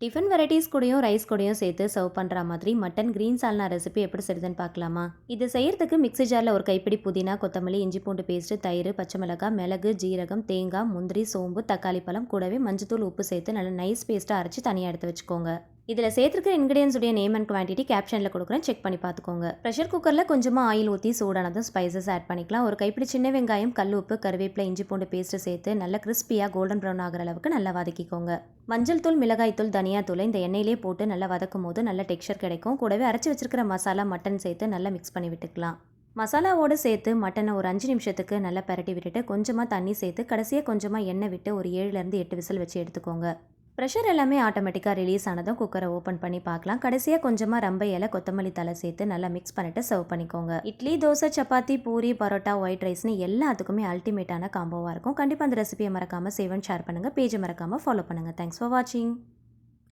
Tiffin varieties கூடயும் rice கூடயும் சேர்த்து சர்வ் பண்ணுற மாதிரி மட்டன் கிரீன் சால்னா ரெசிபி எப்படி செய்யுதுன்னு பார்க்கலாமா? இது செய்யறதுக்கு மிக்ஸி ஜாரில் ஒரு கைப்பிடி புதினா, கொத்தமல்லி, இஞ்சி பூண்டு பேஸ்ட்டு, தயிர், பச்சை மிளகாய், மிளகு, ஜீரகம், தேங்காய், முந்திரி, சோம்பு, தக்காளி பழம் கூடவே மஞ்சத்தூள், உப்பு சேர்த்து நல்லா நைஸ் பேஸ்ட்டாக அரைச்சி தனியாக எடுத்து வச்சுக்கோங்க. இதில் சேர்த்துருக்க இன்கிரியன்ஸ் உடைய நேம் அண்ட் குவான்டிட்டி கேப்ஷனில் கொடுக்குறேன், செக் பண்ணி பார்த்துக்கோங்க. ப்ரெஷர் குக்கரில் கொஞ்சமாக ஆயில் ஊற்றி சூடானதும் ஸ்பைசஸ் ஆட் பண்ணிக்கலாம். ஒரு கைப்பிடி சின்ன வெங்காயம், கல் உப்பு, கருவேப்பிலை, இஞ்சி பூண்டு பேஸ்ட்டு சேர்த்து நல்லா கிறிஸ்பியாக கோல்டன் ப்ரௌன் ஆகிற அளவுக்கு நல்லா வதக்கிக்கோங்க. மஞ்சள் தூள், மிளகாய் தூள், தனியா தூள் இந்த எண்ணெயிலே போட்டு நல்லா வதக்கும் போது நல்ல டெக்ஸ்சர் கிடைக்கும். கூடவே அரைச்சி வச்சிருக்கிற மசாலா, மட்டன் சேர்த்து நல்லா மிக்ஸ் பண்ணி விட்டுக்கலாம். மசாலாவோடு சேர்த்து மட்டனை ஒரு 5 நிமிஷத்துக்கு நல்லா பரட்டி விட்டுட்டு கொஞ்சமாக தண்ணி சேர்த்து கடைசியாக கொஞ்சமாக எண்ணெய் விட்டு ஒரு 7லேருந்து 8 விசில் வச்சு எடுத்துக்கோங்க. ப்ரெஷர் எல்லாமே ஆட்டோமேட்டிக்காக ரிலீஸ் ஆனதும் குக்கரை ஓப்பன் பண்ணி பார்க்கலாம். கடைசியாக கொஞ்சமாக ரம்பை இலை, கொத்தமல்லி தலை சேர்த்து நல்லா மிக்ஸ் பண்ணிவிட்டு சர்வ் பண்ணிக்கோங்க. இட்லி, தோசை, சப்பாத்தி, பூரி, பரோட்டா, ஒயிட் ரைஸ்னு எல்லாத்துக்குமே அல்டிமேட்டான காம்போவாக இருக்கும். கண்டிப்பாக அந்த ரெசிபியை மறக்காமல் சேவ் அண்ட் ஷேர் பண்ணுங்கள். பேஜை மறக்காமல் ஃபாலோ பண்ணுங்கள். தேங்க்ஸ் ஃபார் வாட்சிங்.